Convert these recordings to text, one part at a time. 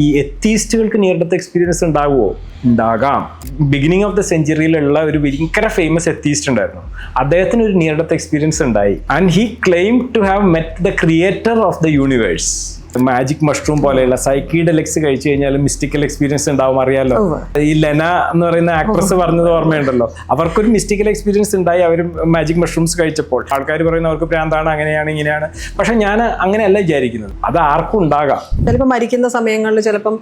ഈ എത്തീസ്റ്റുകൾക്ക് near death experience ഉണ്ടാകുമോ? ഉണ്ടാകാം. ബിഗിനിങ് ഓഫ് ദ സെഞ്ചുറിയിലുള്ള ഒരു ഭയങ്കര ഫേമസ് എത്തീസ്റ്റ് ഉണ്ടായിരുന്നു. അദ്ദേഹത്തിന് ഒരു നിയർ ഡെത്ത് എക്സ്പീരിയൻസ് ഉണ്ടായി. And he claim to have met the creator of the universe. Magic mushroom പോലെയുള്ള സൈക്കീഡെലിക്സ് കഴിച്ചു കഴിഞ്ഞാൽ മിസ്റ്റിക്കൽ എക്സ്പീരിയൻസ് ഉണ്ടാവും, അറിയാലോ. ഈ ലെന എന്ന് പറയുന്ന ആക്ട്രസ് പറഞ്ഞത് ഓർമ്മയുണ്ടല്ലോ. അവർക്കൊരു മിസ്റ്റിക്കൽ എക്സ്പീരിയൻസ് ഉണ്ടായി അവർ മാജിക് മഷ്റൂംസ് കഴിച്ചപ്പോൾ. ആൾക്കാർ പറയുന്ന അവർക്ക് ഭ്രാന്താണ്, അങ്ങനെയാണ്, ഇങ്ങനെയാണ്. പക്ഷെ ഞാൻ അങ്ങനെയല്ല വിചാരിക്കുന്നത്. അത് ആർക്കും ഉണ്ടാകാം. ചിലപ്പോൾ മരിക്കുന്ന സമയങ്ങളിൽ ചിലപ്പം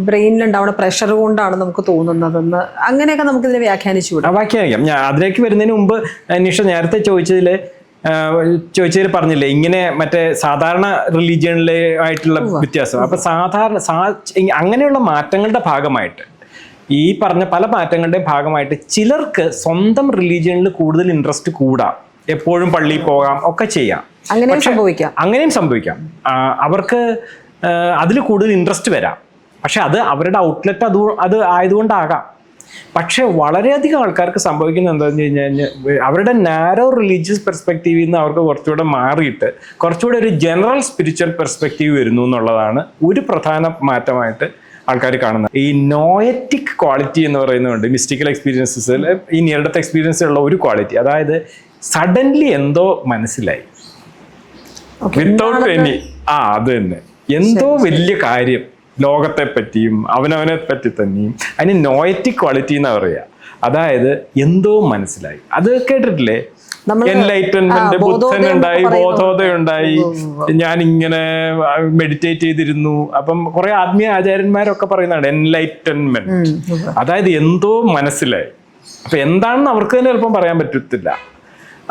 ബ്രെയിനിലുണ്ടാവുന്ന പ്രഷർ കൊണ്ടാണ് നമുക്ക് തോന്നുന്നതെന്ന്, അങ്ങനെയൊക്കെ നമുക്ക് ഇതിനെ വ്യാഖ്യാനിച്ചുകൂടാ? വ്യാഖ്യാനിക്കാം. ഞാൻ അതിലേക്ക് വരുന്നതിന് മുമ്പ് നിഷ നേരത്തെ ചോദിച്ചതിൽ പറഞ്ഞില്ലേ ഇങ്ങനെ മറ്റേ സാധാരണ റിലീജിയനിലെ ആയിട്ടുള്ള വ്യത്യാസം. അപ്പൊ അങ്ങനെയുള്ള മാറ്റങ്ങളുടെ ഭാഗമായിട്ട്, ഈ പറഞ്ഞ പല മാറ്റങ്ങളുടെയും ഭാഗമായിട്ട് ചിലർക്ക് സ്വന്തം റിലീജിയനിൽ കൂടുതൽ ഇൻട്രസ്റ്റ് കൂടാം. എപ്പോഴും പള്ളിയിൽ പോകാം, ഒക്കെ ചെയ്യാം. അങ്ങനെയും സംഭവിക്കാം. അവർക്ക് അതിൽ കൂടുതൽ ഇൻട്രസ്റ്റ് വരാം. പക്ഷെ അത് അവരുടെ ഔട്ട്ലെറ്റ് അത് ആയതുകൊണ്ടാകാം. പക്ഷെ വളരെയധികം ആൾക്കാർക്ക് സംഭവിക്കുന്നത് എന്താണെന്ന് വെച്ച് കഴിഞ്ഞാൽ അവരുടെ നാരോ റിലീജിയസ് പെർസ്പെക്റ്റീവിൽ നിന്ന് അവർക്ക് കുറച്ചുകൂടെ മാറിയിട്ട് കുറച്ചുകൂടെ ഒരു ജനറൽ സ്പിരിച്വൽ പെർസ്പെക്റ്റീവ് വരുന്നു എന്നുള്ളതാണ് ഒരു പ്രധാന മാറ്റമായിട്ട് ആൾക്കാർ കാണുന്നത്. ഈ നോയറ്റിക് ക്വാളിറ്റി എന്ന് പറയുന്നുണ്ട് മിസ്റ്റിക്കൽ എക്സ്പീരിയൻസസിൽ. ഈ നിയർ ഡെത്ത് എക്സ്പീരിയൻസിലുള്ള ഒരു ക്വാളിറ്റി, അതായത് സഡൻലി എന്തോ മനസ്സിലായി, വിത്തൗട്ട് എനി അത് തന്നെ എന്തോ വലിയ കാര്യം ലോകത്തെ പറ്റിയും അവനവനെ പറ്റി തന്നെയും. അതിന് നോയറ്റിക് ക്വാളിറ്റി എന്നാ പറയുക. അതായത് എന്തോ മനസ്സിലായി. അത് കേട്ടിട്ടില്ലേ? എൻലൈറ്റൻമെന്റ്, ബുദ്ധനുണ്ടായി, ബോധോദയുണ്ടായി, ഞാൻ ഇങ്ങനെ മെഡിറ്റേറ്റ് ചെയ്തിരുന്നു. അപ്പം കുറെ ആത്മീയ ആചാര്യന്മാരൊക്കെ പറയുന്നതാണ് എൻലൈറ്റൻമെന്റ്. അതായത് എന്തോ മനസ്സിലായി. അപ്പൊ എന്താണെന്ന് അവർക്ക് തന്നെ ചിലപ്പം പറയാൻ പറ്റത്തില്ല.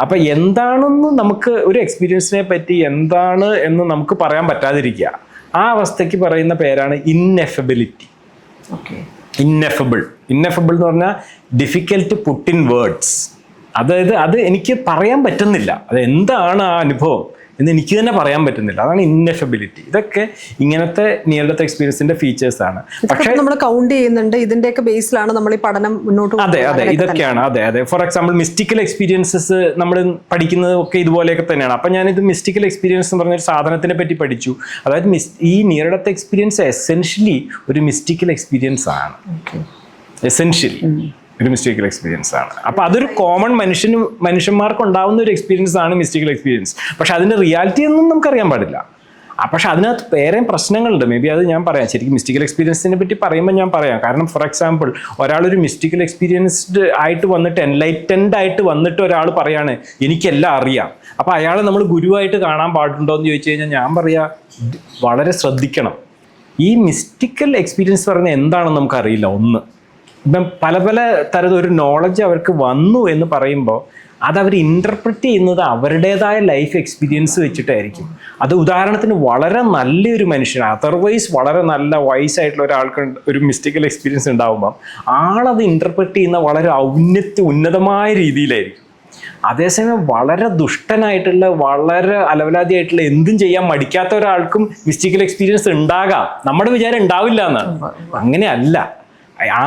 അപ്പൊ എന്താണെന്ന് നമുക്ക് ഒരു എക്സ്പീരിയൻസിനെ പറ്റി എന്താണ് എന്ന് നമുക്ക് പറയാൻ പറ്റാതിരിക്കുക, ആ അവസ്ഥയ്ക്ക് പറയുന്ന പേരാണ് ഇന്നെഫബിലിറ്റി. ഇന്നെഫബിൾ എന്ന് പറഞ്ഞാൽ ഡിഫിക്കൽട്ട് പുട്ട് ഇൻ വേർഡ്സ്. അതായത് അത് എനിക്ക് പറയാൻ പറ്റുന്നില്ല, അത് എന്താണ് ആ അനുഭവം എന്ന് എനിക്ക് തന്നെ പറയാൻ പറ്റുന്നില്ല. അതാണ് ഇന്നെഫബിലിറ്റി. ഇതൊക്കെ ഇങ്ങനത്തെ നിയർ ഡെത്ത് എക്സ്പീരിയൻസിന്റെ ഫീച്ചേഴ്സ് ആണ്. പക്ഷേ നമ്മൾ കൗണ്ട് ചെയ്യുന്നുണ്ട്, ഇതിന്റെയൊക്കെ ബേസിലാണ് നമ്മൾ ഈ പഠനം മുന്നോട്ട്. അതെ, ഇതൊക്കെയാണ്. അതെ. ഫോർ എക്സാമ്പിൾ മിസ്റ്റിക്കൽ എക്സ്പീരിയൻസസ് നമ്മൾ പഠിക്കുന്നത് ഒക്കെ ഇതുപോലെയൊക്കെ തന്നെയാണ്. അപ്പൊ ഞാനിത് മിസ്റ്റിക്കൽ എക്സ്പീരിയൻസ് എന്ന് പറഞ്ഞൊരു സാധനത്തിനെ പറ്റി പഠിച്ചു. അതായത് ഈ നിയർ ഡെത്ത് എക്സ്പീരിയൻസ് എസെൻഷ്യലി ഒരു മിസ്റ്റിക്കൽ എക്സ്പീരിയൻസ് ആണ്. എസെൻഷ്യലി ഒരു മിസ്റ്റിക്കൽ എക്സ്പീരിയൻസ് ആണ്. അപ്പൊ അതൊരു കോമൺ മനുഷ്യന്മാർക്ക് ഉണ്ടാവുന്ന ഒരു എക്സ്പീരിയൻസ് ആണ് മിസ്റ്റിക്കൽ എക്സ്പീരിയൻസ്. പക്ഷെ അതിന്റെ റിയാലിറ്റി ഒന്നും നമുക്കറിയാൻ പാടില്ല. പക്ഷെ അതിനകത്ത് വേറെ പ്രശ്നങ്ങളുണ്ട്. മേ ബി അത് ഞാൻ പറയാം. ശരിക്കും മിസ്റ്റിക്കൽ എക്സ്പീരിയൻസിനെ പറ്റി പറയുമ്പോൾ ഞാൻ പറയാം. കാരണം ഫോർ എക്സാമ്പിൾ ഒരാളൊരു മിസ്റ്റിക്കൽ എക്സ്പീരിയൻസ്ഡ് ആയിട്ട് വന്നിട്ട് എൻലൈറ്റൻഡ് ആയിട്ട് വന്നിട്ട് ഒരാൾ പറയാണ് എനിക്കെല്ലാം അറിയാം. അപ്പൊ അയാളെ നമ്മൾ ഗുരുവായിട്ട് കാണാൻ പാടുണ്ടോ എന്ന് ചോദിച്ചു കഴിഞ്ഞാൽ ഞാൻ പറയാ വളരെ ശ്രദ്ധിക്കണം. ഈ മിസ്റ്റിക്കൽ എക്സ്പീരിയൻസ് പറയുന്നത് എന്താണെന്ന് നമുക്കറിയില്ല. ഇപ്പം പല തരത്തിൽ ഒരു നോളജ് അവർക്ക് വന്നു എന്ന് പറയുമ്പോൾ അത് അവർ ഇൻ്റർപ്രറ്റ് ചെയ്യുന്നത് അവരുടേതായ ലൈഫ് എക്സ്പീരിയൻസ് വെച്ചിട്ടായിരിക്കും. അത് ഉദാഹരണത്തിന് വളരെ നല്ലൊരു മനുഷ്യൻ, അതർവൈസ് വളരെ നല്ല വയസ്സായിട്ടുള്ള ഒരാൾക്ക് ഒരു മിസ്റ്റിക്കൽ എക്സ്പീരിയൻസ് ഉണ്ടാകുമ്പം ആളത് ഇൻ്റർപ്രറ്റ് ചെയ്യുന്ന വളരെ ഉന്നതമായ രീതിയിലായിരിക്കും. അതേസമയം വളരെ ദുഷ്ടനായിട്ടുള്ള, വളരെ അലവലാതിയായിട്ടുള്ള, എന്തും ചെയ്യാൻ മടിക്കാത്ത ഒരാൾക്കും മിസ്റ്റിക്കൽ എക്സ്പീരിയൻസ് ഉണ്ടാകാം. നമ്മുടെ വിചാരം ഉണ്ടാവില്ല എന്നാണ്. അങ്ങനെയല്ല,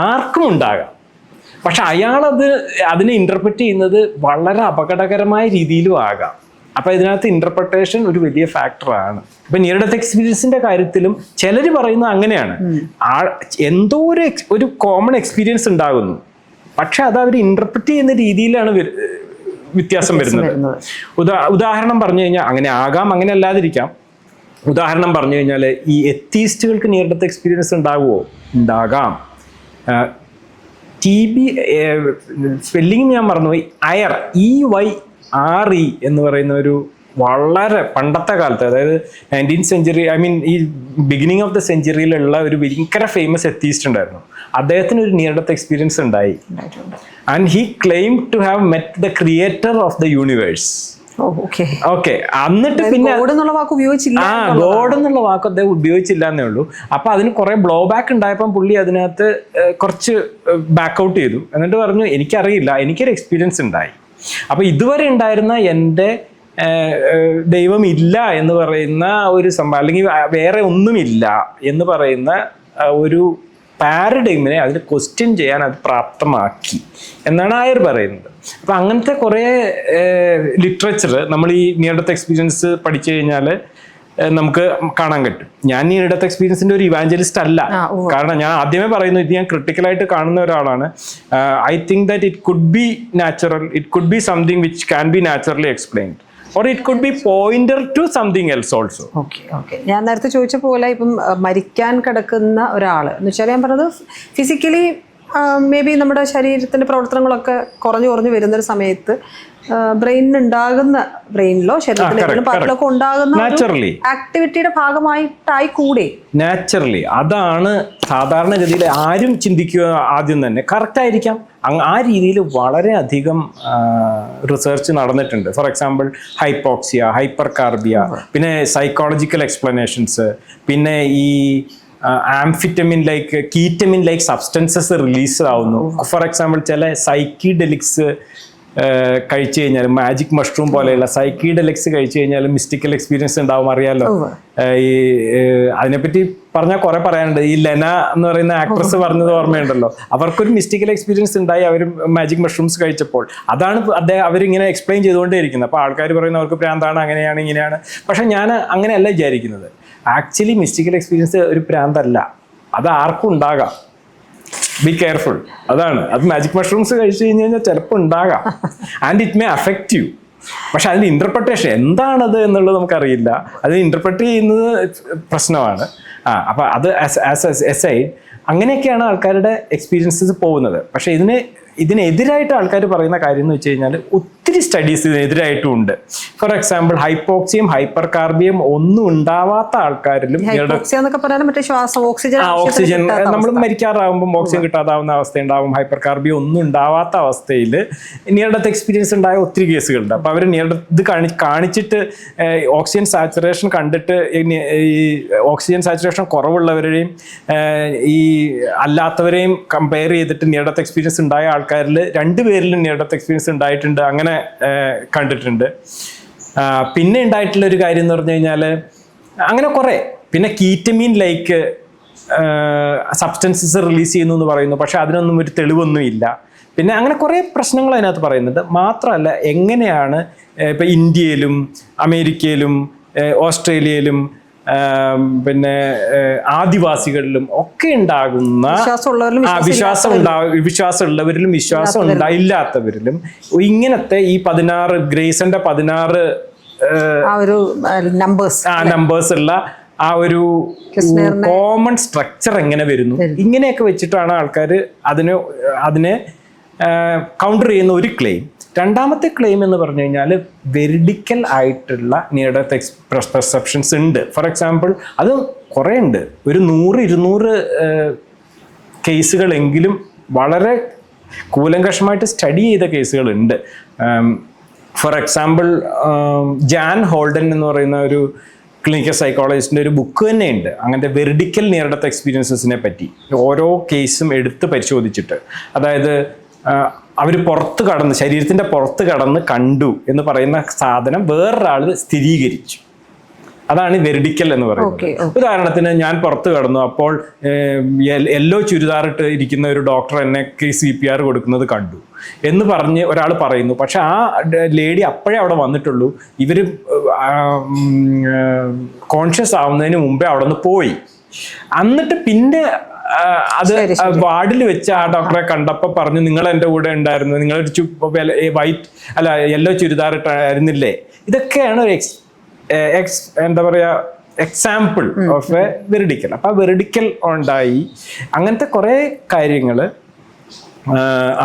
ആർക്കും ഉണ്ടാകാം. പക്ഷെ അതിനെ ഇന്റർപ്രറ്റ് ചെയ്യുന്നത് വളരെ അപകടകരമായ രീതിയിലും ആകാം. അപ്പൊ ഇതിനകത്ത് ഇന്റർപ്രിട്ടേഷൻ ഒരു വലിയ ഫാക്ടറാണ്. ഇപ്പൊ നിയർ ഡെത്ത് എക്സ്പീരിയൻസിന്റെ കാര്യത്തിലും ചിലർ പറയുന്നത് അങ്ങനെയാണ്. എന്തോ ഒരു കോമൺ എക്സ്പീരിയൻസ് ഉണ്ടാകുന്നു, പക്ഷെ അത് അവർ ഇന്റർപ്രറ്റ് ചെയ്യുന്ന രീതിയിലാണ് വ്യത്യാസം വരുന്നത്. ഉദാഹരണം പറഞ്ഞു കഴിഞ്ഞാൽ അങ്ങനെ ആകാം, അങ്ങനെ അല്ലാതിരിക്കാം. ഉദാഹരണം പറഞ്ഞു കഴിഞ്ഞാൽ ഈ എത്തീസ്റ്റുകൾക്ക് നിയർ ഡെത്ത് എക്സ്പീരിയൻസ് ഉണ്ടാകുമോ? ഉണ്ടാകാം. TB സ്പെല്ലിംഗ് ഞാൻ മറന്നുപോയി. EYRE എന്ന് പറയുന്ന ഒരു വളരെ പണ്ടത്തെ കാലത്ത്, അതായത് 19th സെഞ്ചുറി, ഈ ബിഗിനിങ് ഓഫ് ദ സെഞ്ചുറിയിലുള്ള ഒരു ഭയങ്കര ഫേമസ് എത്തീസ്റ്റ് ഉണ്ടായിരുന്നു. അദ്ദേഹത്തിന് ഒരു നിയർ ഡെത്ത് എക്സ്പീരിയൻസ് ഉണ്ടായി. And he claim to have met the creator of the universe. എന്നിട്ട് പിന്നെ ഗോഡ് എന്നുള്ള വാക്ക് അദ്ദേഹം ഉപയോഗിച്ചില്ല എന്നേ ഉള്ളൂ. അപ്പൊ അതിന് കുറെ ബ്ലോ ബാക്ക് ഉണ്ടായപ്പം പുള്ളി അതിനകത്ത് കുറച്ച് ബാക്ക് ഔട്ട് ചെയ്തു. എന്നിട്ട് പറഞ്ഞു എനിക്കറിയില്ല, എനിക്കൊരു എക്സ്പീരിയൻസ് ഉണ്ടായി. അപ്പൊ ഇതുവരെ ഉണ്ടായിരുന്ന എൻ്റെ ദൈവം ഇല്ല എന്ന് പറയുന്ന ഒരു സംഭവം, അല്ലെങ്കിൽ വേറെ ഒന്നുമില്ല എന്ന് പറയുന്ന ഒരു പാരഡൈമിനെ അതിന് ക്വസ്റ്റ്യൻ ചെയ്യാൻ അത് പ്രാപ്തമാക്കി എന്നാണ് ആയർ പറയുന്നത്. അപ്പം അങ്ങനത്തെ കുറേ ലിറ്ററേച്ചർ നമ്മൾ ഈ നിയർ ഡെത്ത് എക്സ്പീരിയൻസ് പഠിച്ചു കഴിഞ്ഞാൽ നമുക്ക് കാണാൻ പറ്റും. ഞാൻ ഈ ഇടത്തെ എക്സ്പീരിയൻസിന്റെ ഒരു ഇവാഞ്ചലിസ്റ്റ് അല്ല. കാരണം ഞാൻ ആദ്യമേ പറയുന്നു, ഇത് ഞാൻ ക്രിട്ടിക്കലായിട്ട് കാണുന്ന ഒരാളാണ്. I think that it could be natural, it could be something which can be naturally explained, or it could be pointer to something else also. Okay. ഞാൻ നേരത്തെ ചോദിച്ച പോലെ ഇപ്പം മരിക്കാൻ കിടക്കുന്ന ഒരാൾ എന്ന് വെച്ചാൽ ഞാൻ പറഞ്ഞത് ഫിസിക്കലി മേ ബി നമ്മുടെ ശരീരത്തിന്റെ പ്രവർത്തനങ്ങളൊക്കെ കുറഞ്ഞു വരുന്നൊരു സമയത്ത് ബ്രെയിനിലോ ശരീരത്തിലെങ്കിലും പാർട്ടിലൊക്കെ ഉണ്ടാകുന്ന ആക്ടിവിറ്റിയുടെ ഭാഗമായിട്ടായി കൂടെ. നാച്ചുറലി അതാണ് സാധാരണഗതിയിൽ ആരും ചിന്തിക്കുക ആദ്യം തന്നെ കറക്റ്റ് ആയിരിക്കാം. ആ രീതിയിൽ വളരെയധികം റിസർച്ച് നടന്നിട്ടുണ്ട്. ഫോർ എക്സാമ്പിൾ ഹൈപ്പോക്സിയ, ഹൈപ്പർ കാർബിയ, പിന്നെ സൈക്കോളജിക്കൽ എക്സ്പ്ലനേഷൻസ്, പിന്നെ ഈ amphetamine like ketamine like substances release ആവുന്നു. ഫോർ എക്സാമ്പിൾ ചില സൈക്കിഡെലിക്സ് കഴിച്ചു കഴിഞ്ഞാൽ, മാജിക് മഷ്റൂം പോലെയുള്ള സൈക്കിഡെലിക്സ് കഴിച്ചു കഴിഞ്ഞാൽ മിസ്റ്റിക്കൽ എക്സ്പീരിയൻസ് ഉണ്ടാവും. അറിയാലോ, ഈ അതിനെപ്പറ്റി പറഞ്ഞാൽ കുറെ പറയാനുണ്ട്. ഈ ലെന എന്ന് പറയുന്ന ആക്ട്രസ് പറഞ്ഞത് ഓർമ്മയുണ്ടല്ലോ, അവർക്കൊരു മിസ്റ്റിക്കൽ എക്സ്പീരിയൻസ് ഉണ്ടായി അവർ മാജിക് മഷ്റൂംസ് കഴിച്ചപ്പോൾ. അതാണ് അവരിങ്ങനെ എക്സ്പ്ലെയിൻ ചെയ്തുകൊണ്ടേ ഇരിക്കുന്നത്. അപ്പോൾ ആൾക്കാർ പറയുന്നത് അവർക്ക് പ്രാന്താണ്, അങ്ങനെയാണ്, ഇങ്ങനെയാണ്. പക്ഷെ ഞാൻ അങ്ങനെയല്ല വിചാരിക്കുന്നത്. ആക്ച്വലി മിസ്റ്റിക്കൽ എക്സ്പീരിയൻസ് ഒരു പ്രാന്തല്ല, അത് ആർക്കും ഉണ്ടാകാം. Be careful. അതാണ്, അത് മാജിക് മഷ്റൂംസ് കഴിച്ചു കഴിഞ്ഞ് കഴിഞ്ഞാൽ ചിലപ്പോൾ ഉണ്ടാകാം. And it may affect U. പക്ഷെ അതിൻ്റെ ഇന്റർപ്രിട്ടേഷൻ എന്താണത് എന്നുള്ളത് നമുക്കറിയില്ല. അത് ഇന്റർപ്രറ്റ് ചെയ്യുന്നത് പ്രശ്നമാണ്. അപ്പം അത് എസ് ഐ അങ്ങനെയൊക്കെയാണ് ആൾക്കാരുടെ എക്സ്പീരിയൻസസ് പോകുന്നത്. പക്ഷെ ഇതിനെതിരായിട്ട് ആൾക്കാർ പറയുന്ന കാര്യം എന്ന് വെച്ച് കഴിഞ്ഞാൽ ഒത്തിരി സ്റ്റഡീസ് ഇതിനെതിരായിട്ടും ഉണ്ട്. ഫോർ എക്സാമ്പിൾ ഹൈപ്പോക്സിയം, ഹൈപ്പർ കാർബിയം ഒന്നും ഉണ്ടാവാത്ത ആൾക്കാരിലും ഓക്സിജൻ നമ്മൾ മരിക്കാറാകുമ്പോൾ ഓക്സിജൻ കിട്ടാതാവുന്ന അവസ്ഥ ഉണ്ടാവും. ഹൈപ്പർ കാർബിയം ഒന്നും ഉണ്ടാവാത്ത അവസ്ഥയിൽ നിയർ ഡെത്ത് എക്സ്പീരിയൻസ് ഉണ്ടായ ഒത്തിരി കേസുകളുണ്ട്. അപ്പോൾ അവർ നിയർ ഡെത്ത് ഇത് കാണിച്ചിട്ട് ഓക്സിജൻ സാച്ചുറേഷൻ കണ്ടിട്ട് ഈ ഓക്സിജൻ സാച്ചുറേഷൻ കുറവുള്ളവരെയും ഈ അല്ലാത്തവരെയും കമ്പയർ ചെയ്തിട്ട് നിയർ ഡെത്ത് എക്സ്പീരിയൻസ് ഉണ്ടായ ആൾക്കാരിൽ 2 പേരിലും നിയർ ഡെത്ത് എക്സ്പീരിയൻസ് ഉണ്ടായിട്ടുണ്ട്. അങ്ങനെ കണ്ടിട്ടുണ്ട്. പിന്നെ ഉണ്ടായിട്ടുള്ള ഒരു കാര്യം എന്ന് പറഞ്ഞു കഴിഞ്ഞാൽ അങ്ങനെ കുറെ, പിന്നെ കീറ്റമീൻ ലൈക്ക് സബ്സ്റ്റൻസസ് റിലീസ് ചെയ്യുന്നു എന്ന് പറയുന്നു. പക്ഷെ അതിനൊന്നും ഒരു തെളിവൊന്നും ഇല്ല. പിന്നെ അങ്ങനെ കുറേ പ്രശ്നങ്ങൾ അതിനകത്ത് പറയുന്നുണ്ട്. മാത്രമല്ല, എങ്ങനെയാണ് ഇപ്പം ഇന്ത്യയിലും അമേരിക്കയിലും ഓസ്ട്രേലിയയിലും പിന്നെ ആദിവാസികളിലും ഒക്കെ ഉണ്ടാകുന്ന വിശ്വാസമുള്ളവരിലും വിശ്വാസം ഇല്ലാത്തവരിലും ഇങ്ങനത്തെ ഈ 16 ഗ്രേസന്റെ 16 നമ്പേഴ്സ് ഉള്ള ആ ഒരു കോമൺ സ്ട്രക്ചർ എങ്ങനെ വരുന്നു, ഇങ്ങനെയൊക്കെ വെച്ചിട്ടാണ് ആൾക്കാർ അതിനെ കൗണ്ടർ ചെയ്യുന്ന ഒരു ക്ലെയിം. രണ്ടാമത്തെ ക്ലെയിം എന്ന് പറഞ്ഞു കഴിഞ്ഞാൽ വെരിഡിക്കൽ ആയിട്ടുള്ള നിയർ ഡെത്ത് പെർസെപ്ഷൻസ് ഉണ്ട്. ഫോർ എക്സാമ്പിൾ അത് കുറേ ഉണ്ട്, ഒരു 100-200 കേസുകളെങ്കിലും വളരെ കൂലങ്കഷമായിട്ട് സ്റ്റഡി ചെയ്ത കേസുകളുണ്ട്. ഫോർ എക്സാമ്പിൾ ജാൻ ഹോൾഡൻ എന്ന് പറയുന്ന ഒരു ക്ലിനിക്കൽ സൈക്കോളജിസ്റ്റിൻ്റെ ഒരു ബുക്ക് തന്നെയുണ്ട് അങ്ങനത്തെ വെരിഡിക്കൽ നിയർ ഡെത്ത് എക്സ്പീരിയൻസസിനെ പറ്റി, ഓരോ കേസും എടുത്ത് പരിശോധിച്ചിട്ട്. അതായത് അവർ ശരീരത്തിൻ്റെ പുറത്ത് കടന്ന് കണ്ടു എന്ന് പറയുന്ന സാധനം വേറൊരാൾ സ്ഥിരീകരിച്ചു. അതാണ് വെരിഡിക്കൽ എന്ന് പറയുന്നത്. ഉദാഹരണത്തിന്, ഞാൻ പുറത്ത് കടന്നു, അപ്പോൾ യെല്ലോ ചുരിദാറിട്ട് ഇരിക്കുന്ന ഒരു ഡോക്ടർ എന്നെ CPR കൊടുക്കുന്നത് കണ്ടു എന്ന് പറഞ്ഞ് ഒരാൾ പറയുന്നു. പക്ഷെ ആ ലേഡി അപ്പോഴേ അവിടെ വന്നിട്ടുള്ളൂ, ഇവർ കോൺഷ്യസ് ആവുന്നതിന് മുമ്പേ അവിടെ നിന്ന് പോയി. എന്നിട്ട് പിന്നെ അത് വാർഡിൽ വെച്ച് ആ ഡോക്ടറെ കണ്ടപ്പോൾ പറഞ്ഞു, നിങ്ങൾ എൻ്റെ കൂടെ ഉണ്ടായിരുന്നു, നിങ്ങളൊരു യെല്ലോ ചുരിദാർ ഇട്ടായിരുന്നില്ലേ. ഇതൊക്കെയാണ് ഒരു എന്താ പറയുക എക്സാമ്പിൾ ഓഫ് എ വെരിഡിക്കൽ. അപ്പോൾ ആ വെരിഡിക്കൽ ഉണ്ടായി. അങ്ങനത്തെ കുറേ കാര്യങ്ങൾ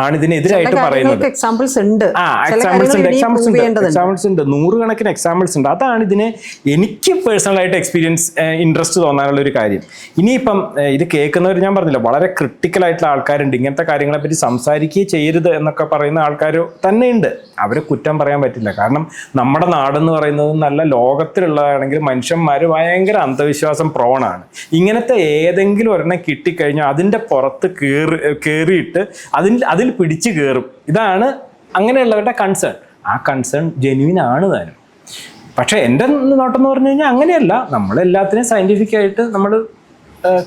ആണ് ഇതിനെതിരായിട്ട് പറയുന്നത്. എക്സാമ്പിൾസ് ഉണ്ട്, നൂറുകണക്കിന് എക്സാമ്പിൾസ് ഉണ്ട്. അതാണ് എനിക്ക് പേഴ്സണലായിട്ട് ഇൻട്രസ്റ്റ് തോന്നാനുള്ള ഒരു കാര്യം. ഇനിയിപ്പം ഇത് കേൾക്കുന്നവർ, ഞാൻ പറഞ്ഞില്ല, വളരെ ക്രിട്ടിക്കൽ ആയിട്ടുള്ള ആൾക്കാരുണ്ട്. ഇങ്ങനത്തെ കാര്യങ്ങളെ പറ്റി സംസാരിക്കുകയും ചെയ്യരുത് എന്നൊക്കെ പറയുന്ന ആൾക്കാർ തന്നെയുണ്ട്. അവരെ കുറ്റം പറയാൻ പറ്റില്ല. കാരണം നമ്മുടെ നാടെന്ന് പറയുന്നത് നല്ല ലോകത്തിലുള്ളതാണെങ്കിൽ മനുഷ്യന്മാർ ഭയങ്കര അന്ധവിശ്വാസം പ്രോണാണ്. ഇങ്ങനത്തെ ഏതെങ്കിലും ഒരെണ്ണം കിട്ടിക്കഴിഞ്ഞാൽ അതിൻ്റെ പുറത്ത് കയറിയിട്ട് അതിൽ പിടിച്ചു കയറും. ഇതാണ് അങ്ങനെയുള്ളവരുടെ കൺസേൺ. ആ കൺസേൺ ജെന്യൂൻ ആണ് താനും. പക്ഷെ എൻ്റെ നോട്ടം എന്ന് പറഞ്ഞു കഴിഞ്ഞാൽ അങ്ങനെയല്ല. നമ്മളെല്ലാത്തിനെയും സയൻറ്റിഫിക്കായിട്ട് നമ്മൾ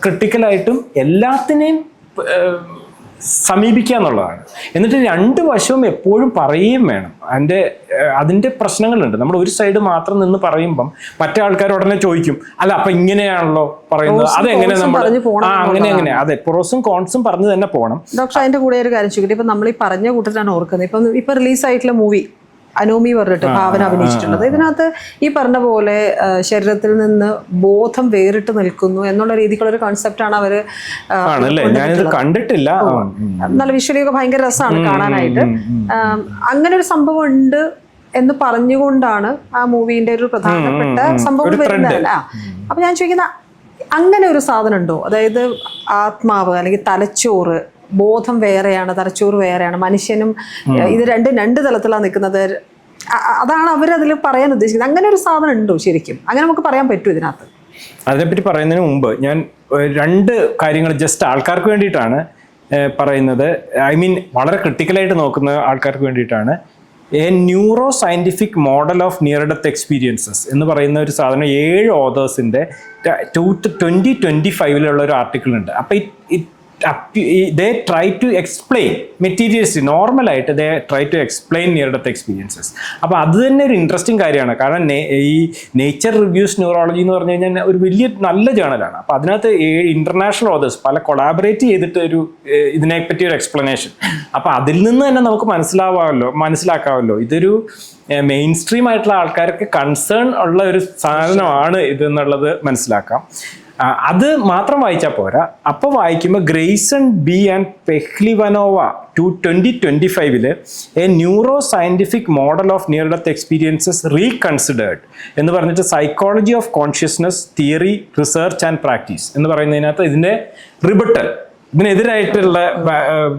ക്രിട്ടിക്കലായിട്ടും എല്ലാത്തിനെയും സമീപിക്കുക എന്നുള്ളതാണ്. എന്നിട്ട് രണ്ട് വശവും എപ്പോഴും പറയുകയും വേണം. അതിൻ്റെ പ്രശ്നങ്ങളുണ്ട്. നമ്മൾ ഒരു സൈഡ് മാത്രം നിന്ന് പറയുമ്പം മറ്റേ ആൾക്കാർ ഉടനെ ചോദിക്കും, അല്ല അപ്പൊ ഇങ്ങനെയാണല്ലോ പറയുന്നത്, അതെങ്ങനെ നമ്മൾ അങ്ങനെ അതെ, പ്രോസും കോൺസും പറഞ്ഞു തന്നെ പോകണം. ഡോക്ടർ അതിന്റെ കൂടെ ഒരു കാര്യം ചോദിക്കട്ടെ, ഇപ്പൊ നമ്മൾ ഈ പറഞ്ഞ കൂട്ടത്തിലാണ് ഓർക്കുന്നത്. ഇപ്പൊ റിലീസായിട്ടുള്ള മൂവി അനോമി പറഞ്ഞിട്ട് ഭാവന അഭിനയിച്ചിട്ടുള്ളത്, ഇതിനകത്ത് ഈ പറഞ്ഞ പോലെ ശരീരത്തിൽ നിന്ന് ബോധം വേറിട്ട് നിൽക്കുന്നു എന്നുള്ള രീതിക്കുള്ള ഒരു കോൺസെപ്റ്റാണ് അവര് കണ്ടിട്ടില്ല. നല്ല വിഷ്വലിയൊക്കെ ഭയങ്കര രസമാണ് കാണാനായിട്ട്. അങ്ങനെ ഒരു സംഭവം ഉണ്ട് എന്ന് പറഞ്ഞുകൊണ്ടാണ് ആ മൂവിന്റെ ഒരു പ്രധാനപ്പെട്ട സംഭവം വരുന്നത്. അപ്പൊ ഞാൻ ചോദിക്കുന്ന, അങ്ങനെ ഒരു സാധനം ഉണ്ടോ? അതായത് ആത്മാവ് അല്ലെങ്കിൽ തലച്ചോറ്, ബോധം വേറെയാണ്, തലച്ചോറ് വേറെയാണ്, മനുഷ്യനും ഇത് രണ്ട് തലത്തിലാണ് നിൽക്കുന്നത്. അതാണ് അവരതിൽ പറയാൻ ഉദ്ദേശിക്കുന്നത്. അങ്ങനെ ഒരു സാധനം ഉണ്ടോ ശരിക്കും? അങ്ങനെ നമുക്ക് പറയാൻ പറ്റുമോ ഇതിനകത്ത്? അതിനെപ്പറ്റി പറയുന്നതിന് മുമ്പ് ഞാൻ രണ്ട് കാര്യങ്ങൾ ജസ്റ്റ് ആൾക്കാർക്ക് വേണ്ടിയിട്ടാണ് പറയുന്നത്. ഐ മീൻ വളരെ ക്രിട്ടിക്കലായിട്ട് നോക്കുന്ന ആൾക്കാർക്ക് വേണ്ടിയിട്ടാണ്. A neuroscientific model of near death experiences എന്ന് പറയുന്ന ഒരു സാധനം 7 ഓതേഴ്സിൻ്റെ 2025 ഒരു ആർട്ടിക്കിൾ ഉണ്ട്. അപ്പോൾ they try to explain materials നോർമലായിട്ട് they try to explain near death experiences. അപ്പോൾ അത് തന്നെ ഒരു ഇൻട്രസ്റ്റിംഗ് കാര്യമാണ്. കാരണം ഈ നേച്ചർ റിവ്യൂസ് ന്യൂറോളജി എന്ന് പറഞ്ഞു കഴിഞ്ഞാൽ ഒരു വലിയ നല്ല ജേണലാണ്. അപ്പോൾ അതിനകത്ത് ഇന്റർനാഷണൽ ഓതേഴ്സ് പല കൊളാബറേറ്റ് ചെയ്തിട്ട് ഇതിനെപ്പറ്റി ഒരു എക്സ്പ്ലനേഷൻ. അപ്പോൾ അതിൽ നിന്ന് തന്നെ നമുക്ക് മനസ്സിലാക്കാമല്ലോ ഇതൊരു മെയിൻ സ്ട്രീം ആയിട്ടുള്ള ആൾക്കാർക്ക് കൺസേൺ ഉള്ള ഒരു സാധനമാണ് ഇതെന്നുള്ളത് മനസ്സിലാക്കാം. അത് മാത്രം വായിച്ചാൽ പോരാ. അപ്പോൾ വായിക്കുമ്പോൾ Grayson B and Pehlivanova 2025 a neuroscientific model of near death experiences reconsidered എന്ന് പറഞ്ഞിട്ട് psychology of consciousness theory research and practice എന്ന് പറയുന്നതിനകത്ത് ഇതിനെതിരായിട്ടുള്ള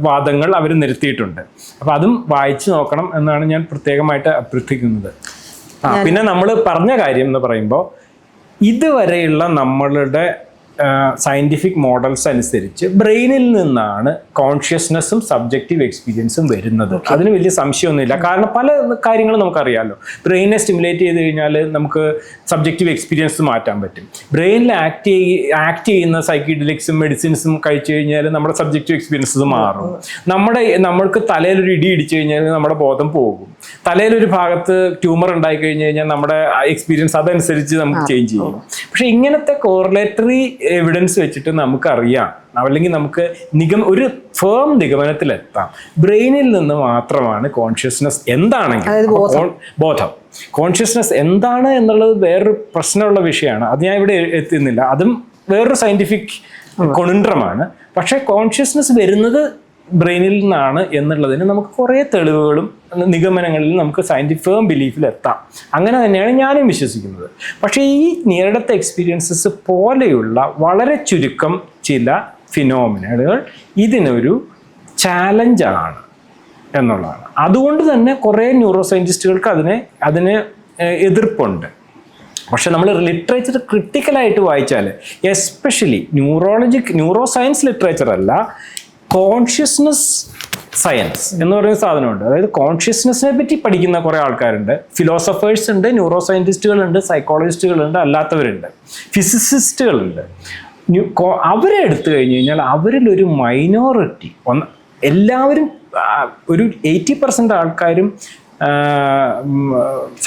വാദങ്ങൾ അവർ നിരത്തിയിട്ടുണ്ട്. അപ്പോൾ അതും വായിച്ചു നോക്കണം എന്നാണ് ഞാൻ പ്രത്യേകമായിട്ട് അഭ്യർത്ഥിക്കുന്നത്. പിന്നെ നമ്മൾ പറഞ്ഞ കാര്യം എന്ന് പറയുമ്പോൾ ഇതുവരെയുള്ള നമ്മളുടെ സയൻറ്റിഫിക് മോഡൽസ് അനുസരിച്ച് ബ്രെയിനിൽ നിന്നാണ് കോൺഷ്യസ്നെസ്സും സബ്ജക്റ്റീവ് എക്സ്പീരിയൻസും വരുന്നത്. അതിന് വലിയ സംശയമൊന്നുമില്ല. കാരണം പല കാര്യങ്ങളും നമുക്കറിയാമല്ലോ. ബ്രെയിനെ സ്റ്റിമുലേറ്റ് ചെയ്ത് കഴിഞ്ഞാൽ നമുക്ക് സബ്ജക്റ്റീവ് എക്സ്പീരിയൻസ് മാറ്റാൻ പറ്റും. ബ്രെയിനിൽ ആക്ട് ചെയ്യുന്ന സൈക്കിഡലിക്സും മെഡിസിൻസും കഴിച്ചു കഴിഞ്ഞാൽ നമ്മുടെ സബ്ജക്റ്റീവ് എക്സ്പീരിയൻസസ് മാറും. നമ്മൾക്ക് തലയിലൊരു ഇടി ഇടിച്ചു കഴിഞ്ഞാൽ നമ്മുടെ ബോധം പോകും. തലയിലൊരു ഭാഗത്ത് ട്യൂമർ ഉണ്ടായി കഴിഞ്ഞ് കഴിഞ്ഞാൽ നമ്മുടെ എക്സ്പീരിയൻസ് അതനുസരിച്ച് നമുക്ക് ചേഞ്ച് ചെയ്യും. പക്ഷെ ഇങ്ങനത്തെ കോറിലേറ്ററി എവിഡൻസ് വെച്ചിട്ട് നമുക്കറിയാം, അല്ലെങ്കിൽ നമുക്ക് ഒരു ഫേം നിഗമനത്തിലെത്താം. ബ്രെയിനിൽ നിന്ന് മാത്രമാണ് കോൺഷ്യസ്നെസ് എന്താണെങ്കിൽ ബോധം കോൺഷ്യസ്നെസ് എന്താണ് എന്നുള്ളത് വേറൊരു പ്രശ്നമുള്ള വിഷയമാണ്. അത് ഞാൻ ഇവിടെ എത്തുന്നില്ല. അതും വേറൊരു സയന്റിഫിക് കൊണിൻഡ്രമാണ്. പക്ഷെ കോൺഷ്യസ്നെസ് വരുന്നത് ബ്രെയിനിൽ നിന്നാണ് എന്നുള്ളതിന് നമുക്ക് കുറേ തെളിവുകളും നിഗമനങ്ങളിൽ നമുക്ക് സയൻറ്റിഫിക് ഫേം ബിലീഫിൽ എത്താം. അങ്ങനെ തന്നെയാണ് ഞാനും വിശ്വസിക്കുന്നത്. പക്ഷേ ഈ നിയർ ഡെത്ത് എക്സ്പീരിയൻസസ് പോലെയുള്ള വളരെ ചുരുക്കം ചില ഫിനോമിനകൾ ഇതിനൊരു ചാലഞ്ചാണ് എന്നുള്ളതാണ്. അതുകൊണ്ട് തന്നെ കുറേ ന്യൂറോ സയൻറ്റിസ്റ്റുകൾക്ക് അതിന് എതിർപ്പുണ്ട്. പക്ഷെ നമ്മൾ ലിറ്ററേച്ചർ ക്രിട്ടിക്കലായിട്ട് വായിച്ചാൽ, എസ്പെഷ്യലി ന്യൂറോ സയൻസ് ലിറ്ററേച്ചർ അല്ല, കോൺഷ്യസ്നസ് സയൻസ് എന്ന് പറയുന്ന സാധനമുണ്ട്. അതായത് കോൺഷ്യസ്നെസ്സിനെ പറ്റി പഠിക്കുന്ന കുറേ ആൾക്കാരുണ്ട്. ഫിലോസഫേഴ്സ് ഉണ്ട്, ന്യൂറോ സയൻറ്റിസ്റ്റുകളുണ്ട്, സൈക്കോളജിസ്റ്റുകളുണ്ട്, അല്ലാത്തവരുണ്ട്, ഫിസിസിസ്റ്റുകളുണ്ട്. അവരെ എടുത്തു കഴിഞ്ഞ് കഴിഞ്ഞാൽ അവരിലൊരു മൈനോറിറ്റി എല്ലാവരും ഒരു 80% ആൾക്കാരും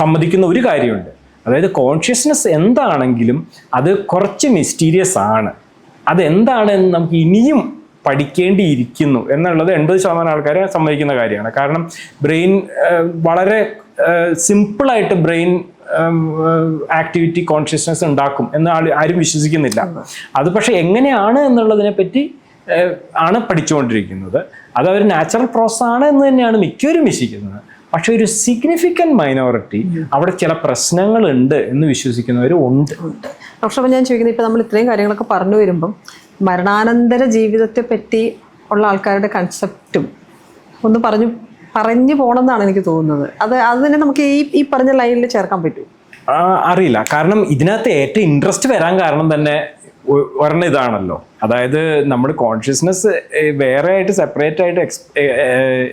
സമ്മതിക്കുന്ന ഒരു കാര്യമുണ്ട്. അതായത് കോൺഷ്യസ്നെസ് എന്താണെങ്കിലും അത് കുറച്ച് മിസ്റ്റീരിയസ് ആണ്. അതെന്താണെന്ന് നമുക്ക് ഇനിയും പഠിക്കേണ്ടിയിരിക്കുന്നു എന്നുള്ളത് 80% ആൾക്കാരെ സമ്മതിക്കുന്ന കാര്യമാണ്. കാരണം ബ്രെയിൻ വളരെ സിമ്പിളായിട്ട് ബ്രെയിൻ ആക്ടിവിറ്റി കോൺഷ്യസ്നെസ് ഉണ്ടാക്കും എന്ന് ആരും വിശ്വസിക്കുന്നില്ല. അത് പക്ഷെ എങ്ങനെയാണ് എന്നുള്ളതിനെ പറ്റി ആണ് പഠിച്ചുകൊണ്ടിരിക്കുന്നത്. അത് ഒരു നാച്ചുറൽ പ്രോസസ് ആണ് എന്ന് തന്നെയാണ് മിക്കവരും വിശ്വസിക്കുന്നത്. പക്ഷെ ഒരു സിഗ്നിഫിക്കൻറ്റ് മൈനോറിറ്റി അവിടെ ചില പ്രശ്നങ്ങളുണ്ട് എന്ന് വിശ്വസിക്കുന്നവരും ഉണ്ട്. ഡോക്ടർ, അപ്പം ഞാൻ ചോദിക്കുന്നത്, ഇപ്പം നമ്മൾ ഇത്രയും കാര്യങ്ങളൊക്കെ പറഞ്ഞു വരുമ്പം മരണാനന്തര ജീവിതത്തെ പറ്റി ഉള്ള ആൾക്കാരുടെ കൺസെപ്റ്റും ഒന്ന് പറഞ്ഞു പോകണമെന്നാണ് എനിക്ക് തോന്നുന്നത്. അതിനെ നമുക്ക് ഈ പറഞ്ഞ ലൈനിൽ ചേർക്കാൻ പറ്റും? അറിയില്ല. കാരണം ഇതിനകത്ത് ഏറ്റവും ഇൻട്രസ്റ്റ് വരാൻ കാരണം തന്നെ ഒരെണ്ണം ഇതാണല്ലോ. അതായത് നമ്മൾ കോൺഷ്യസ്നെസ് വേറെ ആയിട്ട് സെപ്പറേറ്റ് ആയിട്ട്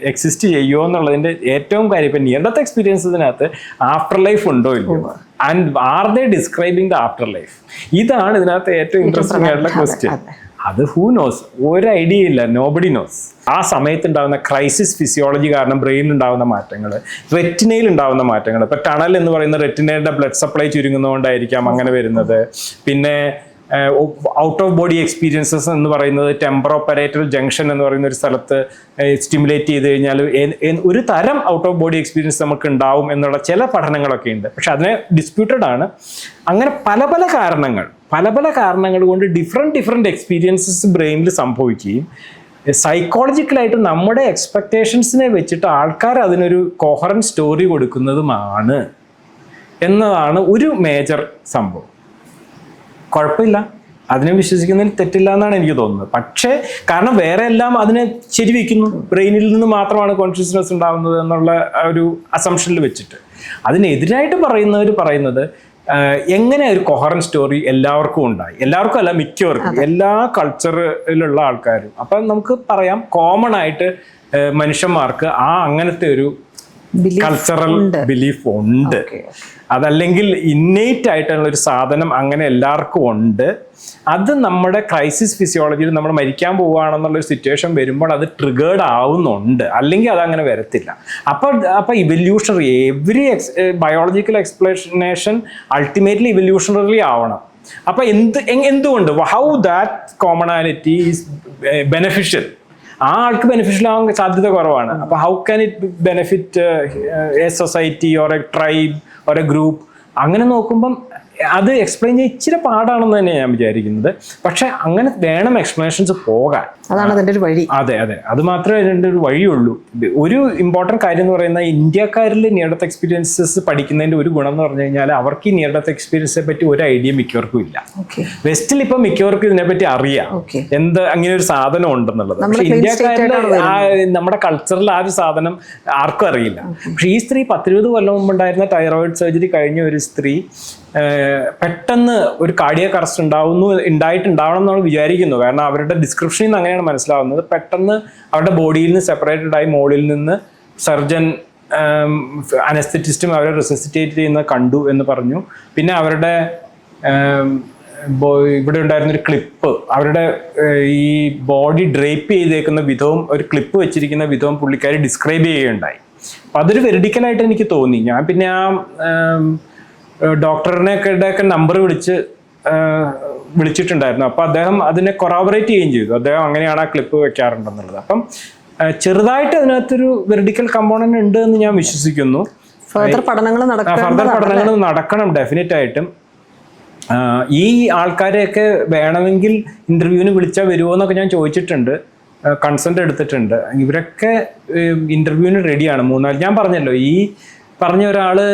എക്സിസ്റ്റ് ചെയ്യുമോ എന്നുള്ളതിൻ്റെ ഏറ്റവും കാര്യം. ഇപ്പം നിയർ ഡെത്ത് എക്സ്പീരിയൻസിനകത്ത് ആഫ്റ്റർ ലൈഫ് ഉണ്ടോ ഇല്ലയോ, and are they describing the after life? ഇതാണ് ഇതിനകത്ത് ഏറ്റവും ഇൻട്രസ്റ്റിംഗ് ആയിട്ടുള്ള ക്വസ്റ്റ്യൻ. അത് ഹൂ നോസ്, ഒരു ഐഡിയ ഇല്ല, നോബഡി നോസ്. ആ സമയത്ത് ഉണ്ടാകുന്ന ക്രൈസിസ് ഫിസിയോളജി കാരണം ബ്രെയിനിൽ ഉണ്ടാകുന്ന മാറ്റങ്ങൾ, റെറ്റിനയിൽ ഉണ്ടാകുന്ന മാറ്റങ്ങൾ. ഇപ്പൊ ടണൽ എന്ന് പറയുന്ന റെറ്റിനയുടെ ബ്ലഡ് സപ്ലൈ ചുരുങ്ങുന്നതുകൊണ്ടായിരിക്കാം അങ്ങനെ വരുന്നത്. പിന്നെ ഔട്ട് ഓഫ് ബോഡി എക്സ്പീരിയൻസസ് എന്ന് പറയുന്നത് ടെമ്പറോപരേറ്റൽ ജംഗ്ഷൻ എന്ന് പറയുന്ന ഒരു സ്ഥലത്ത് സ്റ്റിമുലേറ്റ് ചെയ്ത് കഴിഞ്ഞാൽ ഒരു തരം ഔട്ട് ഓഫ് ബോഡി എക്സ്പീരിയൻസ് നമുക്ക് ഉണ്ടാവും എന്നുള്ള ചില പഠനങ്ങളൊക്കെ ഉണ്ട്. പക്ഷെ അതിനെ ഡിസ്പ്യൂട്ടഡ് ആണ്. അങ്ങനെ പല പല കാരണങ്ങൾ കൊണ്ട് ഡിഫറെൻറ്റ് എക്സ്പീരിയൻസസ് ബ്രെയിനിൽ സംഭവിക്കുകയും സൈക്കോളജിക്കലായിട്ട് നമ്മുടെ എക്സ്പെക്റ്റേഷൻസിനെ വെച്ചിട്ട് ആൾക്കാർ അതിനൊരു കോഹറൻ സ്റ്റോറി കൊടുക്കുന്നതുമാണ് എന്നതാണ് ഒരു മേജർ സംഭവം. കുഴപ്പമില്ല, അതിനെ വിശ്വസിക്കുന്നതിൽ തെറ്റില്ല എന്നാണ് എനിക്ക് തോന്നുന്നത്. പക്ഷേ കാരണം വേറെ എല്ലാം അതിനെ ശരിവെക്കുന്നു, ബ്രെയിനിൽ നിന്ന് മാത്രമാണ് കോൺഷ്യസ്നെസ് ഉണ്ടാകുന്നത് എന്നുള്ള ഒരു അസംഷനിൽ വെച്ചിട്ട്. അതിനെതിരായിട്ട് പറയുന്നത് എങ്ങനെ ഒരു കൊഹറൻ സ്റ്റോറി എല്ലാവർക്കും ഉണ്ടായി, എല്ലാവർക്കും അല്ല മിക്കവർക്കും, എല്ലാ കൾച്ചറിലുള്ള ആൾക്കാരും. അപ്പം നമുക്ക് പറയാം കോമൺ ആയിട്ട് മനുഷ്യന്മാർക്ക് അങ്ങനത്തെ ഒരു കൾച്ചറൽ ബിലീഫ് ഉണ്ട്. അതല്ലെങ്കിൽ ഇന്നേറ്റ് ആയിട്ടുള്ള ഒരു സാധനം അങ്ങനെ എല്ലാവർക്കും ഉണ്ട്. അത് നമ്മുടെ ക്രൈസിസ് ഫിസിയോളജിയിൽ നമ്മൾ മരിക്കാൻ പോവുകയാണെന്നുള്ളൊരു സിറ്റുവേഷൻ വരുമ്പോൾ അത് ട്രിഗേർഡ് ആവുന്നുണ്ട്, അല്ലെങ്കിൽ അതങ്ങനെ വരത്തില്ല. അപ്പോൾ evolutionary, every biological explanation ultimately evolutionary ആവണം. അപ്പോൾ എന്തുകൊണ്ട് how that commonality is beneficial, ആ ആൾക്ക് ബെനിഫിഷ്യൽ ആവാൻ സാധ്യത കുറവാണ്. അപ്പോൾ how can it benefit A society or A tribe or A group? അങ്ങനെ നോക്കുമ്പം അത് എക്സ്പ്ലെയിൻ ചെയ്യാൻ ഇച്ചിരി പാടാണെന്ന് തന്നെയാണ് ഞാൻ വിചാരിക്കുന്നത്. പക്ഷെ അങ്ങനെ വേണം എക്സ്പ്ലനേഷൻസ് പോകാൻ, അതാണ് അതിൻ്റെ ഒരു വഴി. അതെ, അത് മാത്രമേ അതിൻ്റെ ഒരു വഴിയുള്ളൂ. ഒരു ഇമ്പോർട്ടൻറ്റ് കാര്യം എന്ന് പറയുന്നത് ഇന്ത്യക്കാരിൽ നിയർ ഡെത്ത് എക്സ്പീരിയൻസസ് പഠിക്കുന്നതിൻ്റെ ഒരു ഗുണം എന്ന് പറഞ്ഞു കഴിഞ്ഞാൽ അവർക്ക് ഈ നിയർ ഡെത്ത് എക്സ്പീരിയൻസിനെ പറ്റി ഒരു ഐഡിയ മിക്കവർക്കും ഇല്ല. വെസ്റ്റിൽ ഇപ്പം മിക്കവർക്കും ഇതിനെപ്പറ്റി അറിയാം, അങ്ങനെ ഒരു സാധനം ഉണ്ടെന്നുള്ളത്. പക്ഷെ ഇന്ത്യക്കാരിൽ നമ്മുടെ കൾച്ചറിൽ ആ ഒരു സാധനം ആർക്കും അറിയില്ല. പക്ഷെ ഈ സ്ത്രീ 10-20 കൊല്ലം മുമ്പുണ്ടായിരുന്ന തൈറോയിഡ് സർജറി കഴിഞ്ഞ ഒരു സ്ത്രീ പെട്ടെന്ന് ഒരു കാർഡിയാക് അറസ്റ്റ് ഉണ്ടായിട്ടുണ്ടാവണം എന്നാണ് വിചാരിക്കുന്നു. കാരണം അവരുടെ ഡിസ്ക്രിപ്ഷനിൽ നിന്ന് അങ്ങനെയാണ് മനസ്സിലാവുന്നത്. പെട്ടെന്ന് അവരുടെ ബോഡിയിൽ നിന്ന് സെപ്പറേറ്റഡ് ആയി മോളിൽ നിന്ന് സർജൻ അനസ്തെറ്റിസ്റ്റും അവരെ റിസസിറ്റേറ്റ് ചെയ്യുന്നത് കണ്ടു എന്ന് പറഞ്ഞു. പിന്നെ അവരുടെ ഇവിടെ ഉണ്ടായിരുന്നൊരു ക്ലിപ്പ്, അവരുടെ ഈ ബോഡി ഡ്രേപ്പ് ചെയ്തേക്കുന്ന വിധവും ഒരു ക്ലിപ്പ് വെച്ചിരിക്കുന്ന വിധവും പുള്ളിക്കാരി ഡിസ്ക്രൈബ് ചെയ്യുകയുണ്ടായി. അപ്പം അതൊരു വെരിഡിക്കലായിട്ട് എനിക്ക് തോന്നി. ഞാൻ പിന്നെ ഡോക്ടറിനെയൊക്കെ നമ്പർ വിളിച്ചിട്ടുണ്ടായിരുന്നു. അപ്പോൾ അദ്ദേഹം അതിനെ കൊറാബറേറ്റ് ചെയ്യുകയും ചെയ്തു. അദ്ദേഹം അങ്ങനെയാണ് ആ ക്ലിപ്പ് വെക്കാറുണ്ടെന്നുള്ളത്. അപ്പം ചെറുതായിട്ട് അതിനകത്തൊരു വെരിഡിക്കൽ കമ്പോണന്റ് ഉണ്ട് എന്ന് ഞാൻ വിശ്വസിക്കുന്നു. ഫർദർ പഠനങ്ങൾ നടക്കണം ഡെഫിനറ്റ് ആയിട്ടും. ഈ ആൾക്കാരെയൊക്കെ വേണമെങ്കിൽ ഇന്റർവ്യൂവിന് വിളിച്ചാൽ വരുമോ എന്നൊക്കെ ഞാൻ ചോദിച്ചിട്ടുണ്ട്, കൺസെന്റ് എടുത്തിട്ടുണ്ട്. ഇവരൊക്കെ ഇന്റർവ്യൂവിന് റെഡിയാണ്. 3-4 ഞാൻ പറഞ്ഞല്ലോ, ഈ പറഞ്ഞ ഒരാള്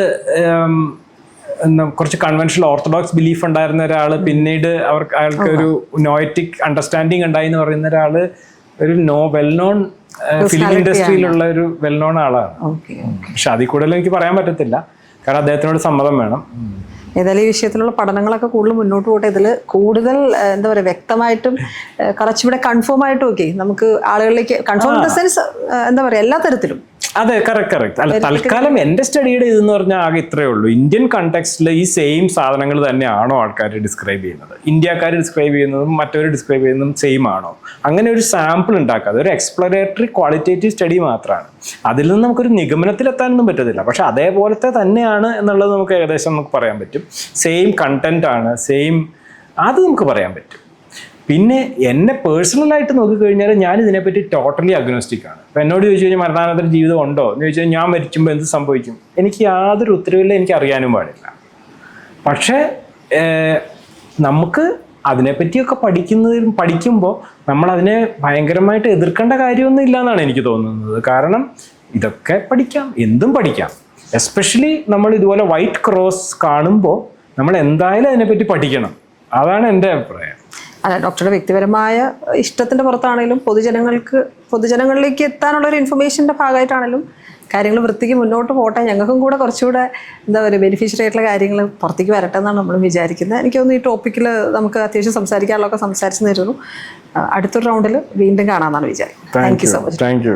കുറച്ച് കൺവെൻഷണൽ ഓർത്തഡോക്സ് ബിലീഫ് ഉണ്ടായിരുന്ന ഒരാൾ, പിന്നീട് അയാൾക്ക് ഒരു നോയറ്റിക് അണ്ടർസ്റ്റാൻഡിങ് ഉണ്ടായി എന്ന് പറയുന്ന ഒരാൾ ഒരു വെൽ നോൺ ഫിലിം ഇൻഡസ്ട്രിയിലുള്ള ഒരു വെൽ നോൺ ആളാണ്. പക്ഷെ അതിൽ കൂടുതൽ എനിക്ക് പറയാൻ പറ്റത്തില്ല, കാരണം അദ്ദേഹത്തിനോട് സമ്മതം വേണം. ഏതായാലും ഈ വിഷയത്തിലുള്ള പഠനങ്ങളൊക്കെ കൂടുതൽ മുന്നോട്ട് പോട്ടെ. ഇതിൽ കൂടുതൽ എന്താ പറയുക, വ്യക്തമായിട്ടും കുറച്ചുകൂടെ കൺഫേം ആയിട്ടും ഒക്കെ നമുക്ക് ആളുകളിലേക്ക്, കൺഫേം ഇൻ ദ സെൻസ് എന്താ പറയുക, എല്ലാ തരത്തിലും. അതെ, കറക്റ്റ്. അല്ല, തൽക്കാലം എൻ്റെ സ്റ്റഡിയുടെ ഇതെന്ന് പറഞ്ഞാൽ ആകെ ഇത്രയേ ഉള്ളൂ. ഇന്ത്യൻ കണ്ടെക്സ്റ്റിൽ ഈ സെയിം സാധനങ്ങൾ തന്നെയാണോ ആൾക്കാർ ഡിസ്ക്രൈബ് ചെയ്യുന്നത്, ഇന്ത്യക്കാർ ഡിസ്ക്രൈബ് ചെയ്യുന്നതും മറ്റവർ ഡിസ്ക്രൈബ് ചെയ്യുന്നതും സെയിം ആണോ? അങ്ങനെ ഒരു സാമ്പിൾ ഉണ്ടാക്കുക. അതൊരു എക്സ്പ്ലോറേറ്ററി ക്വാളിറ്റേറ്റീവ് സ്റ്റഡി മാത്രമാണ്. അതിൽ നിന്ന് നമുക്കൊരു നിഗമനത്തിലെത്താനൊന്നും പറ്റത്തില്ല. പക്ഷെ അതേപോലത്തെ തന്നെയാണ് എന്നുള്ളത് നമുക്ക് ഏകദേശം നമുക്ക് പറയാൻ പറ്റും. സെയിം കണ്ടന്റ് ആണ്, അത് നമുക്ക് പറയാൻ പറ്റും. പിന്നെ എന്നെ പേഴ്സണലായിട്ട് നോക്കിക്കഴിഞ്ഞാൽ ഞാൻ ഇതിനെപ്പറ്റി ടോട്ടലി അഗ്നോസ്റ്റിക് ആണ്. അപ്പം എന്നോട് ചോദിച്ചു കഴിഞ്ഞാൽ മരണാനന്തര ജീവിതം ഉണ്ടോ എന്ന് ചോദിച്ചാൽ ഞാൻ മരിക്കുമ്പോൾ എന്ത് സംഭവിക്കും, എനിക്ക് യാതൊരു ഉത്തരവില്ല, എനിക്ക് അറിയാനും പാടില്ല. പക്ഷേ നമുക്ക് അതിനെപ്പറ്റിയൊക്കെ പഠിക്കുമ്പോൾ നമ്മളതിനെ ഭയങ്കരമായിട്ട് എതിർക്കേണ്ട കാര്യമൊന്നും ഇല്ല എന്നാണ് എനിക്ക് തോന്നുന്നത്. കാരണം ഇതൊക്കെ പഠിക്കാം, എന്തും പഠിക്കാം. എസ്പെഷ്യലി നമ്മൾ ഇതുപോലെ വൈറ്റ് ക്രോസ് കാണുമ്പോൾ നമ്മൾ എന്തായാലും അതിനെപ്പറ്റി പഠിക്കണം. അതാണ് എൻ്റെ അഭിപ്രായം. അല്ല, ഡോക്ടറുടെ വ്യക്തിപരമായ ഇഷ്ടത്തിൻ്റെ പുറത്താണെങ്കിലും പൊതുജനങ്ങളിലേക്ക് എത്താനുള്ള ഒരു ഇൻഫർമേഷൻ്റെ ഭാഗമായിട്ടാണെങ്കിലും കാര്യങ്ങൾ വൃത്തിക്ക് മുന്നോട്ട് പോട്ടെ. ഞങ്ങൾക്കും കൂടെ കുറച്ചുകൂടെ എന്താ പറയുക, ബെനിഫിഷ്യറി ആയിട്ടുള്ള കാര്യങ്ങൾ പുറത്തേക്ക് വരട്ടെ എന്നാണ് നമ്മൾ വിചാരിക്കുന്നത്. എനിക്ക് തോന്നുന്നു ഈ ടോപ്പിക്കിൽ നമുക്ക് അത്യാവശ്യം സംസാരിക്കാനുള്ളതൊക്കെ സംസാരിച്ചു തരുന്നു. അടുത്തൊരു റൗണ്ടിൽ വീണ്ടും കാണാമെന്നാണ് വിചാരിക്കുന്നത്. Thank you so much. Thank you.